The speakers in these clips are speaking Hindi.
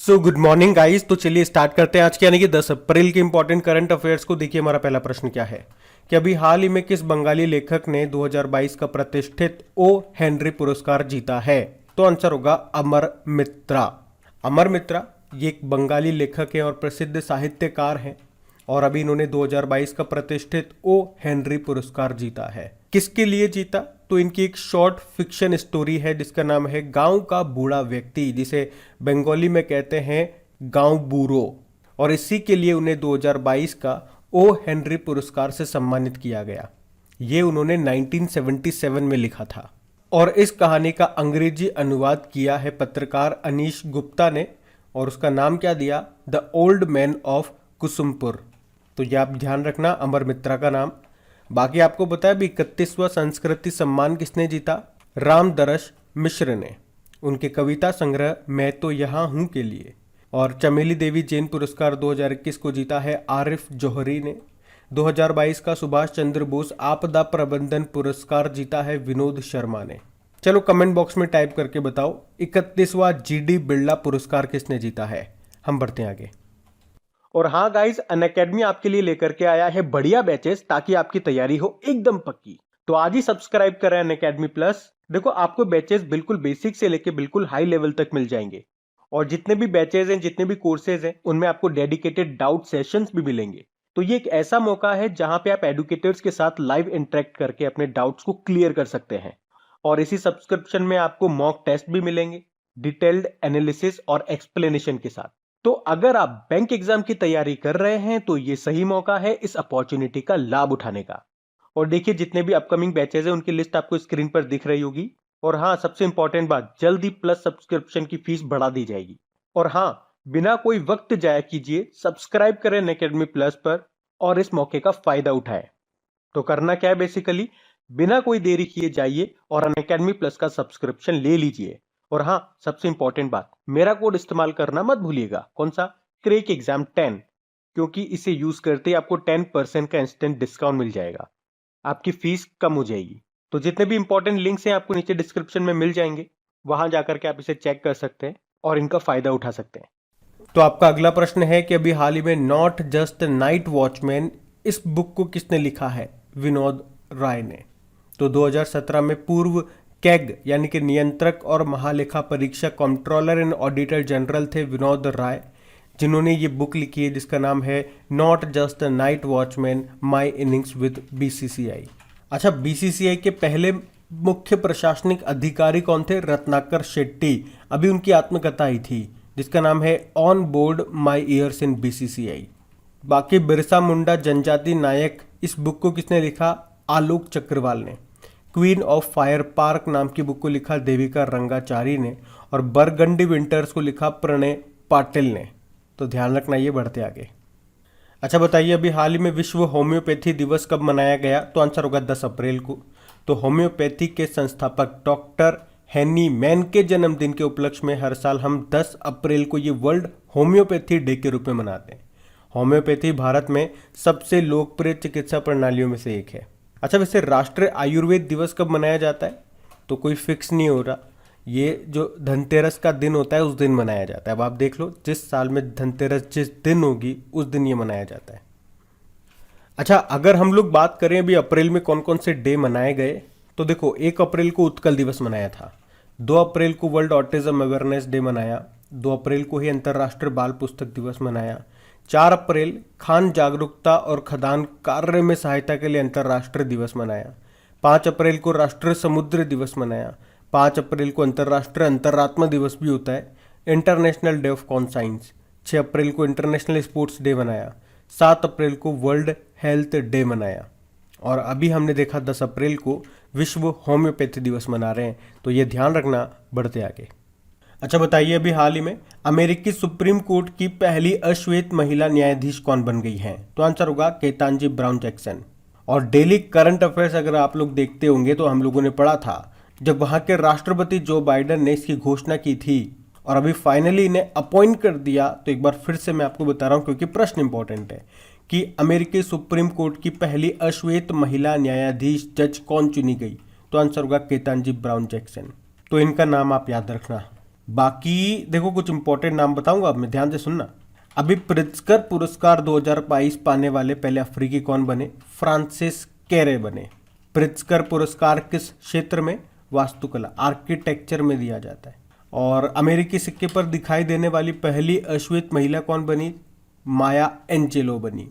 So good morning guys. तो चलिए स्टार्ट करते हैं आज के यानी कि 10 अप्रैल के इंपॉर्टेंट करंट अफेयर्स को। देखिए हमारा पहला प्रश्न क्या है कि अभी हाल ही में किस बंगाली लेखक ने 2022 का प्रतिष्ठित ओ हेनरी पुरस्कार जीता है? तो आंसर होगा अमर मित्रा। अमर मित्रा ये एक बंगाली लेखक है और प्रसिद्ध साहित्यकार हैं और अभी इन्होंने 2022 का प्रतिष्ठित ओ हेनरी पुरस्कार जीता है। किसके लिए जीता? तो इनकी एक शॉर्ट फिक्शन स्टोरी है जिसका नाम है गांव का बूढ़ा व्यक्ति, जिसे बंगाली में कहते हैं गांव बूढ़ो, और इसी के लिए उन्हें 2022 का ओ हेनरी पुरस्कार से सम्मानित किया गया। ये उन्होंने 1977 में लिखा था और इस कहानी का अंग्रेजी अनुवाद किया है पत्रकार अनीश गुप्ता ने और उसका नाम क्या दिया? The old man of Kusumpur. तो ये आप ध्यान रखना अमर मित्रा का नाम। बाकी आपको पता है भी 31वां संस्कृति सम्मान किसने जीता? रामदरस मिश्र ने, उनके कविता संग्रह मैं तो यहाँ हूँ के लिए। और चमेली देवी जैन पुरस्कार 2021 को जीता है आरिफ जौहरी ने। 2022 का सुभाष चंद्र बोस आपदा प्रबंधन पुरस्कार जीता है विनोद शर्मा ने। चलो कमेंट बॉक्स में टाइप करके बताओ 31वां जीडी बिरला पुरस्कार किसने जीता है। हम बढ़ते हैं आगे। और हाँ गाइस, अनअकैडमी आपके लिए लेकर के आया है बढ़िया बैचेस ताकि आपकी तैयारी हो एकदम पक्की। तो आज ही सब्सक्राइब करें अनअकैडमी प्लस। देखो आपको बैचेस बिल्कुल बेसिक से लेके बिल्कुल हाई लेवल तक मिल जाएंगे और जितने भी बैचेस हैं, जितने भी कोर्सेज हैं, उनमें आपको डेडिकेटेड डाउट सेशंस भी मिलेंगे। तो ये एक ऐसा मौका है जहां पे आप एडुकेटर्स के साथ लाइव इंटरेक्ट करके अपने डाउट्स को क्लियर कर सकते हैं। और इसी सब्सक्रिप्शन में आपको मॉक टेस्ट भी मिलेंगे डिटेल्ड एनालिसिस और एक्सप्लेनेशन के साथ। तो अगर आप बैंक एग्जाम की तैयारी कर रहे हैं तो ये सही मौका है इस अपॉर्चुनिटी का लाभ उठाने का। और देखिए जितने भी अपकमिंग बैचेस हैं उनकी लिस्ट आपको स्क्रीन पर दिख रही होगी। और हाँ, सबसे इंपॉर्टेंट बात, जल्दी प्लस सब्सक्रिप्शन की फीस बढ़ा दी जाएगी। और हाँ, बिना कोई वक्त जाया कीजिए सब्सक्राइब करें अनअकैडमी प्लस पर और इस मौके का फायदा उठाएं। तो करना क्या है, बेसिकली बिना कोई देरी किए जाइए और अनअकैडमी प्लस का सब्सक्रिप्शन ले लीजिए। और हाँ, सबसे इंपॉर्टेंट बात, मेरा कोड इस्तेमाल करना मत भूलिएगा। कौन सा? क्रैक एग्जाम 10, क्योंकि इसे यूज करते ही आपको 10% का इंस्टेंट डिस्काउंट मिल जाएगा, आपकी फीस कम हो जाएगी। तो जितने भी इंपॉर्टेंट लिंक्स हैं आपको नीचे डिस्क्रिप्शन में मिल जाएंगे, वहां जाकर के आप इसे चेक कर सकते हैं और इनका फायदा उठा सकते हैं। तो आपका अगला प्रश्न है कि अभी हाल ही में नॉट जस्ट नाइट वॉचमैन इस बुक को किसने लिखा है? विनोद राय ने। तो 2017 में पूर्व कैग यानी कि नियंत्रक और महालेखा परीक्षक कंट्रोलर एंड ऑडिटर जनरल थे विनोद राय, जिन्होंने ये बुक लिखी है जिसका नाम है not just night watchman my innings with BCCI. अच्छा, बीसीसीआई के पहले मुख्य प्रशासनिक अधिकारी कौन थे? रत्नाकर शेट्टी। अभी उनकी आत्मकथा आई थी जिसका नाम है on board my years in BCCI. बाकी बिरसा मुंडा जनजाति नायक, इस बुक को किसने लिखा? आलोक चक्रवाल ने। क्वीन ऑफ फायर पार्क नाम की बुक को लिखा देविका रंगाचारी ने और बरगंडी विंटर्स को लिखा प्रणय पाटिल ने। तो ध्यान रखना, ये बढ़ते आगे। अच्छा बताइए, अभी हाल ही में विश्व होम्योपैथी दिवस कब मनाया गया? तो आंसर होगा 10 अप्रैल को। तो होम्योपैथी के संस्थापक डॉक्टर हेनी मैन के जन्मदिन के उपलक्ष्य में हर साल हम 10 अप्रैल को ये वर्ल्ड होम्योपैथी डे के रूप में मनाते हैं। होम्योपैथी भारत में सबसे लोकप्रिय चिकित्सा प्रणालियों में से एक है। अच्छा, वैसे राष्ट्रीय आयुर्वेद दिवस कब मनाया जाता है? तो कोई फिक्स नहीं हो रहा, ये जो धनतेरस का दिन होता है उस दिन मनाया जाता है। अब आप देख लो, जिस साल में धनतेरस जिस दिन होगी उस दिन ये मनाया जाता है। अच्छा, अगर हम लोग बात करें अभी अप्रैल में कौन कौन से डे मनाए गए, तो देखो 1 अप्रैल को उत्कल दिवस मनाया था, 2 अप्रैल को वर्ल्ड ऑटिज्म अवेयरनेस डे मनाया, 2 अप्रैल को ही अंतर्राष्ट्रीय बाल पुस्तक दिवस मनाया, 4 अप्रैल खान जागरूकता और खदान कार्य में सहायता के लिए अंतर्राष्ट्रीय दिवस मनाया, 5 अप्रैल को राष्ट्रीय समुद्र दिवस मनाया, 5 अप्रैल को अंतर्राष्ट्रीय अंतरात्मा दिवस भी होता है, इंटरनेशनल डे ऑफ कॉन्साइंस, 6 अप्रैल को इंटरनेशनल स्पोर्ट्स डे मनाया, 7 अप्रैल को वर्ल्ड हेल्थ डे मनाया और अभी हमने देखा 10 अप्रैल को विश्व होम्योपैथी दिवस मना रहे हैं। तो ये ध्यान रखना, बढ़ते आगे। अच्छा बताइए, अभी हाल ही में अमेरिकी सुप्रीम कोर्ट की पहली अश्वेत महिला न्यायाधीश कौन बन गई हैं? तो आंसर होगा केतांजी ब्राउन जैक्सन। और डेली करंट अफेयर्स अगर आप लोग देखते होंगे तो हम लोगों ने पढ़ा था जब वहां के राष्ट्रपति जो बाइडेन ने इसकी घोषणा की थी और अभी फाइनली इन्हें अपॉइंट कर दिया। तो एक बार फिर से मैं आपको बता रहा हूं क्योंकि प्रश्न इंपॉर्टेंट है कि अमेरिकी सुप्रीम कोर्ट की पहली अश्वेत महिला न्यायाधीश जज कौन चुनी गई? तो आंसर होगा केतांजी ब्राउन जैक्सन। तो इनका नाम आप याद रखना। बाकी देखो कुछ इंपॉर्टेंट नाम बताऊंगा, अब मैं ध्यान से सुनना। अभी प्रित्जकर पुरस्कार 2022 पाने वाले पहले अफ्रीकी कौन बने? फ्रांसिस कैरे बने। प्रित्जकर पुरस्कार किस क्षेत्र में? वास्तुकला, आर्किटेक्चर में दिया जाता है। और अमेरिकी सिक्के पर दिखाई देने वाली पहली अश्वेत महिला कौन बनी? माया एंजेलो बनी।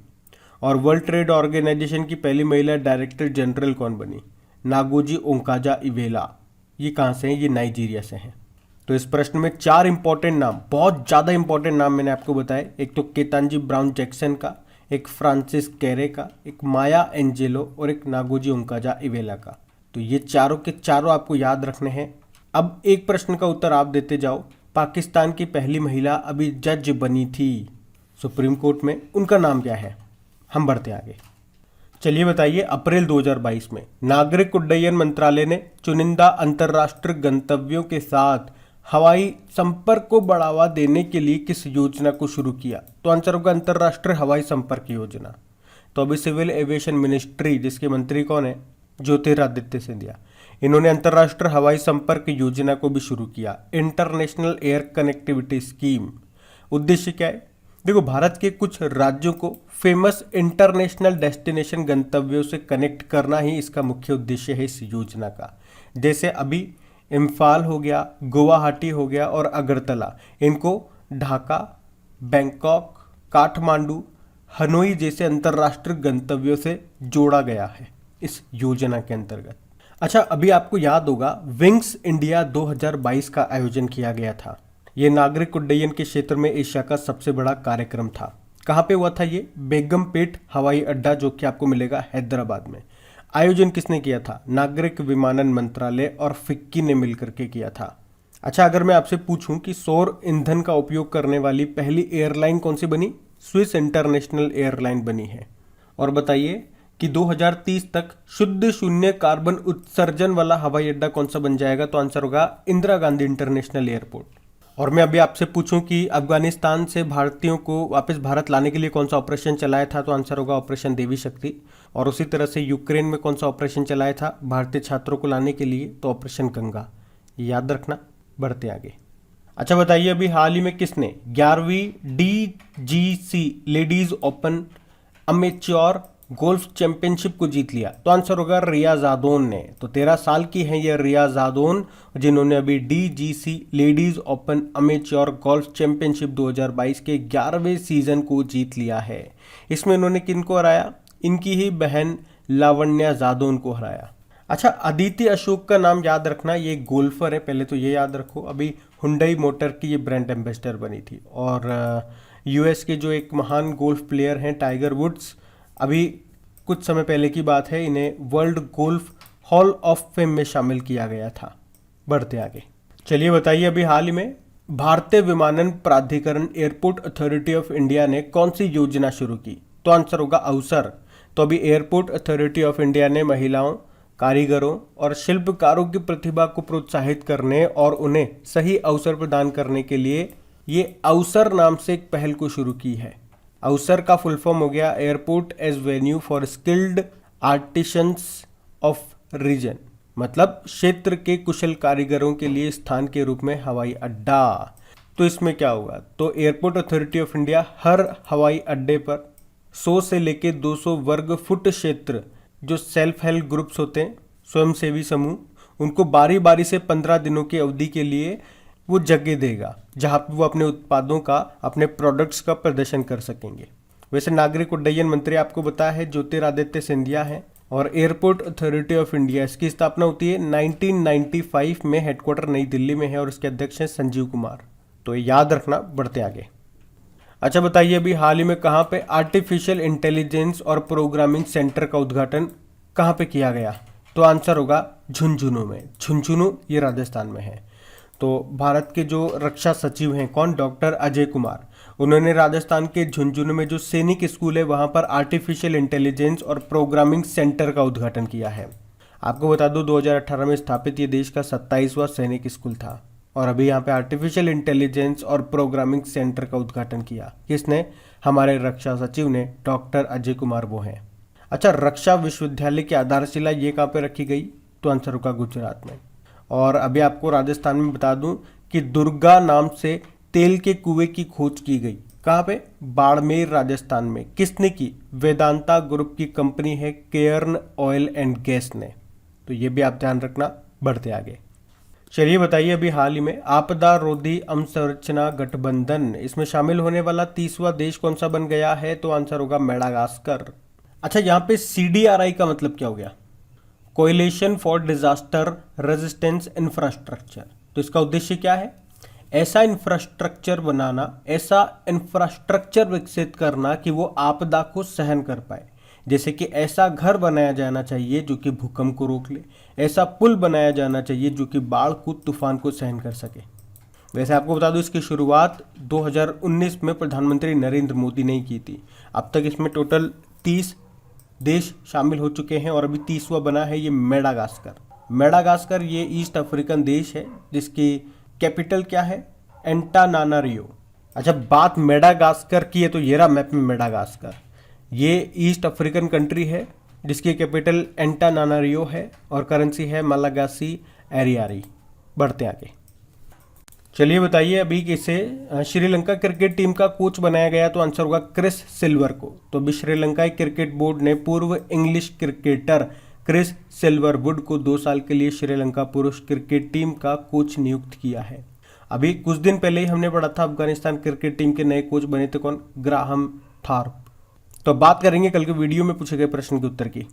और वर्ल्ड ट्रेड ऑर्गेनाइजेशन की पहली महिला डायरेक्टर जनरल कौन बनी? नागोजी ओंकाजा इवेला। ये कहाँ से हैं? ये नाइजीरिया से हैं। तो इस प्रश्न में 4 इंपॉर्टेंट नाम, बहुत ज़्यादा इंपॉर्टेंट नाम मैंने आपको बताए। एक तो केतानजी ब्राउन जैक्सन का, एक फ्रांसिस कैरे का, एक माया एंजेलो और एक नागोजी ओंकाजा इवेला का। तो ये चारों के चारों आपको याद रखने हैं। अब एक प्रश्न का उत्तर आप देते जाओ। पाकिस्तान की पहली महिला अभी जज बनी थी सुप्रीम कोर्ट में, उनका नाम क्या है? हम बढ़ते आगे। चलिए बताइए, अप्रैल 2022 में नागरिक उड्डयन मंत्रालय ने चुनिंदा अंतर्राष्ट्रीय गंतव्यों के साथ हवाई संपर्क को बढ़ावा देने के लिए किस योजना को शुरू किया? तो आंसर होगा अंतर्राष्ट्रीय हवाई संपर्क योजना। तो अभी सिविल एविएशन मिनिस्ट्री, जिसके मंत्री कौन है? ज्योतिरादित्य सिंधिया। इन्होंने अंतर्राष्ट्रीय हवाई संपर्क योजना को भी शुरू किया, इंटरनेशनल एयर कनेक्टिविटी स्कीम। उद्देश्य क्या है? देखो, भारत के कुछ राज्यों को फेमस इंटरनेशनल डेस्टिनेशन गंतव्यों से कनेक्ट करना ही इसका मुख्य उद्देश्य है इस योजना का। जैसे अभी इम्फाल हो गया, गुवाहाटी हो गया और अगरतला, इनको ढाका, बैंकॉक, काठमांडू, हनोई जैसे अंतर्राष्ट्रीय गंतव्यों से जोड़ा गया है इस योजना के अंतर्गत। अच्छा, अभी आपको याद होगा विंग्स इंडिया 2022 का आयोजन किया गया था। ये नागरिक उड्डयन के क्षेत्र में एशिया का सबसे बड़ा कार्यक्रम था। कहाँ पे हुआ था ये? बेगमपेट हवाई अड्डा, जो कि आपको मिलेगा हैदराबाद में। आयोजन किसने किया था? नागरिक विमानन मंत्रालय और फिक्की ने मिलकर के किया था। अच्छा, अगर मैं आपसे पूछूं कि सौर ईंधन का उपयोग करने वाली पहली एयरलाइन कौन सी बनी? स्विस इंटरनेशनल एयरलाइन बनी है। और बताइए कि 2030 तक शुद्ध शून्य कार्बन उत्सर्जन वाला हवाई अड्डा कौन सा बन जाएगा? तो आंसर होगा इंदिरा गांधी इंटरनेशनल एयरपोर्ट। और मैं अभी आपसे पूछूं कि अफगानिस्तान से भारतीयों को वापस भारत लाने के लिए कौन सा ऑपरेशन चलाया था? तो आंसर होगा ऑपरेशन देवी शक्ति। और उसी तरह से यूक्रेन में कौन सा ऑपरेशन चलाया था भारतीय छात्रों को लाने के लिए? तो ऑपरेशन गंगा। याद रखना। बढ़ते आगे। अच्छा बताइए, अभी हाल ही में किसने 11वीं DGC ladies open amateur golf championship को जीत लिया? तो आंसर होगा रिया जादौन ने। तो 13 साल की हैं ये रिया जादौन, जिन्होंने अभी DGC ladies open amateur golf championship 2022 के 11वें सीजन को जीत लिया है। इसमें इन्होंने किनको हराया? इनकी ही बहन लावण्या जादौन को हराया। अच्छा, अदिति अशोक का नाम याद रखना, ये गोल्फर है, पहले तो ये याद रखो। अभी हुंडई मोटर की ये ब्रांड एम्बेसडर बनी थी। और US के जो एक महान गोल्फ प्लेयर हैं टाइगर वुड्स, अभी कुछ समय पहले की बात है, इन्हें world golf hall of fame में शामिल किया गया था। बढ़ते आगे। चलिए बताइए, अभी हाल ही में भारतीय विमानन प्राधिकरण एयरपोर्ट अथॉरिटी ऑफ इंडिया ने कौन सी योजना शुरू की? तो आंसर होगा अवसर। तो अभी एयरपोर्ट अथॉरिटी ऑफ इंडिया ने महिलाओं, कारीगरों और शिल्पकारों की प्रतिभा को प्रोत्साहित करने और उन्हें सही अवसर प्रदान करने के लिए ये अवसर नाम से एक पहल को शुरू की है। अवसर का फुल फॉर्म हो गया airport as venue for skilled artisans of region, मतलब क्षेत्र के कुशल कारीगरों के लिए स्थान के रूप में हवाई अड्डा। तो इसमें क्या होगा? तो एयरपोर्ट अथॉरिटी ऑफ इंडिया हर हवाई अड्डे पर 100 से लेके 200 वर्ग फुट क्षेत्र, जो सेल्फ हेल्प ग्रुप्स होते हैं, स्वयंसेवी समूह, उनको बारी बारी से 15 दिनों की अवधि के लिए वो जगह देगा, जहां वो अपने उत्पादों का, अपने प्रोडक्ट्स का प्रदर्शन कर सकेंगे। वैसे नागरिक उड्डयन मंत्री आपको बताया है ज्योतिरादित्य सिंधिया है। और एयरपोर्ट अथॉरिटी ऑफ इंडिया, इसकी स्थापना होती है 1995 में, हेडक्वार्टर नई दिल्ली में है और इसके अध्यक्ष हैं संजीव कुमार। तो याद रखना। बढ़ते आगे। अच्छा बताइए, अभी हाल ही में कहाँ पे आर्टिफिशियल इंटेलिजेंस और प्रोग्रामिंग सेंटर का उद्घाटन कहाँ पे किया गया? तो आंसर होगा झुंझुनू में। झुंझुनू ये राजस्थान में है। तो भारत के जो रक्षा सचिव हैं कौन? डॉक्टर अजय कुमार, उन्होंने राजस्थान के झुंझुनू में जो सैनिक स्कूल है वहाँ पर आर्टिफिशियल इंटेलिजेंस और प्रोग्रामिंग सेंटर का उद्घाटन किया है। आपको बता दूं 2018 में स्थापित ये देश का 27वां सैनिक स्कूल था। और अभी यहाँ पे आर्टिफिशियल इंटेलिजेंस और प्रोग्रामिंग सेंटर का उद्घाटन किया किसने? हमारे रक्षा सचिव ने, डॉक्टर अजय कुमार वो हैं। अच्छा, रक्षा विश्वविद्यालय की आधारशिला ये कहाँ पे रखी गई? तो आंसर होगा गुजरात में। और अभी आपको राजस्थान में बता दूं कि दुर्गा नाम से तेल के कुएं की खोज की गई? कहाँ पे? बाड़मेर राजस्थान में। किसने की? वेदांता ग्रुप की कंपनी है केयर्न ऑयल एंड गैस ने। तो ये भी आप ध्यान रखना। बढ़ते आगे। चलिए बताइए, अभी हाल ही में आपदा रोधी अवसंरचना गठबंधन, इसमें शामिल होने वाला 30वां देश कौन सा बन गया है? तो आंसर होगा मेडागास्कर। अच्छा, यहाँ पे CDRI का मतलब क्या हो गया? Coalition for disaster resistance infrastructure. तो इसका उद्देश्य क्या है? ऐसा इंफ्रास्ट्रक्चर बनाना, ऐसा इंफ्रास्ट्रक्चर विकसित करना कि वो आपदा को सहन कर पाए। जैसे कि ऐसा घर बनाया जाना चाहिए जो कि भूकंप को रोक ले, ऐसा पुल बनाया जाना चाहिए जो कि बाढ़ को, तूफान को सहन कर सके। वैसे आपको बता दूं, इसकी शुरुआत 2019 में प्रधानमंत्री नरेंद्र मोदी ने की थी। अब तक इसमें टोटल 30 देश शामिल हो चुके हैं और अभी 30वां बना है ये मेडागास्कर। मेडागास्कर ये ईस्ट अफ्रीकन देश है जिसकी कैपिटल क्या है? एंटानानारियो। अच्छा, बात मेडागास्कर की है तो ये रहा मैप में मेडागास्कर। ये ईस्ट अफ्रीकन कंट्री है जिसकी कैपिटल एंटानानारियो है और करेंसी है मलागासी एरियारी। बढ़ते आगे। चलिए बताइए, अभी किसे श्रीलंका क्रिकेट टीम का कोच बनाया गया? तो आंसर होगा क्रिस सिल्वर को। तो अभी श्रीलंकाई क्रिकेट बोर्ड ने पूर्व इंग्लिश क्रिकेटर क्रिस सिल्वरवुड को 2 साल के लिए श्रीलंका पुरुष क्रिकेट टीम का कोच नियुक्त किया है। अभी कुछ दिन पहले ही हमने पढ़ा था अफगानिस्तान क्रिकेट टीम के नए कोच बने थे कौन? Graham Thorpe. तो बात करेंगे कल के वीडियो में पूछे गए प्रश्न के उत्तर की।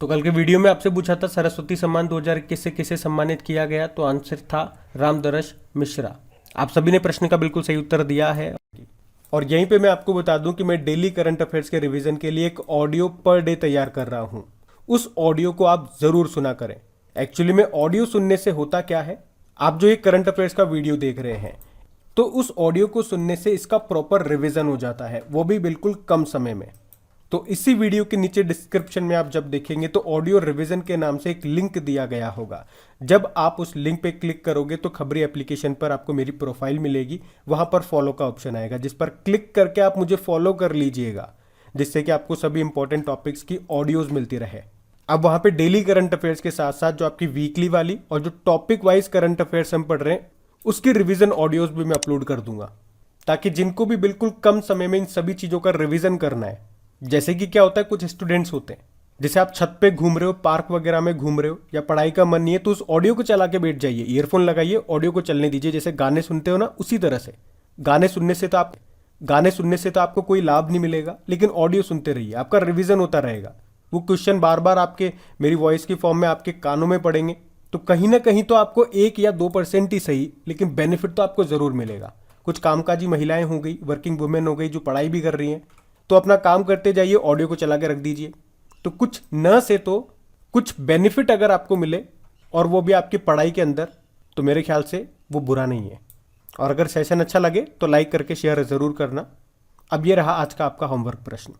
तो कल के वीडियो में आपसे पूछा था सरस्वती सम्मान 2021 से किसे सम्मानित किया गया? तो आंसर था रामदरस मिश्रा। आप सभी ने प्रश्न का बिल्कुल सही उत्तर दिया है। और यहीं पे मैं आपको बता दूं कि मैं डेली करंट अफेयर्स के रिवीजन के लिए एक ऑडियो पर डे तैयार कर रहा हूं। उस ऑडियो को आप जरूर सुना करें। एक्चुअली में ऑडियो सुनने से होता क्या है, आप जो ये करंट अफेयर्स का वीडियो देख रहे हैं तो उस ऑडियो को सुनने से इसका प्रॉपर रिवीजन हो जाता है, वो भी बिल्कुल कम समय में। तो इसी वीडियो के नीचे डिस्क्रिप्शन में आप जब देखेंगे तो ऑडियो रिवीजन के नाम से एक लिंक दिया गया होगा। जब आप उस लिंक पे क्लिक करोगे तो खबरी एप्लीकेशन पर आपको मेरी प्रोफाइल मिलेगी, वहां पर फॉलो का ऑप्शन आएगा जिस पर क्लिक करके आप मुझे फॉलो कर लीजिएगा, जिससे कि आपको सभी इंपॉर्टेंट टॉपिक्स की ऑडियोज मिलती रहे। अब वहां पे डेली करंट अफेयर्स के साथ साथ जो आपकी वीकली वाली और जो टॉपिक वाइज करंट अफेयर्स हम पढ़ रहे हैं उसकी रिवीजन ऑडियोज भी मैं अपलोड कर दूंगा, ताकि जिनको भी बिल्कुल कम समय में इन सभी चीजों का रिवीजन करना है। जैसे कि क्या होता है, कुछ स्टूडेंट्स होते हैं, जैसे आप छत पे घूम रहे हो, पार्क वगैरह में घूम रहे हो या पढ़ाई का मन नहीं है, तो उस ऑडियो को चला के बैठ जाइए, ईयरफोन लगाइए, ऑडियो को चलने दीजिए। जैसे गाने सुनते हो ना, उसी तरह से गाने सुनने से तो आपको कोई लाभ नहीं मिलेगा, लेकिन ऑडियो सुनते रहिए, आपका रिवीजन होता रहेगा। वो क्वेश्चन बार बार आपके मेरी वॉइस की फॉर्म में आपके कानों में पड़ेंगे, तो कहीं ना कहीं तो आपको 1 या 2% ही सही, लेकिन बेनिफिट तो आपको जरूर मिलेगा। कुछ कामकाजी महिलाएं हो गई, वर्किंग वुमेन हो गई जो पढ़ाई भी कर रही हैं, तो अपना काम करते जाइए, ऑडियो को चला के रख दीजिए। तो कुछ न से तो कुछ बेनिफिट अगर आपको मिले और वो भी आपकी पढ़ाई के अंदर, तो मेरे ख्याल से वो बुरा नहीं है। और अगर सेशन अच्छा लगे तो लाइक करके शेयर ज़रूर करना। अब ये रहा आज का आपका होमवर्क प्रश्न।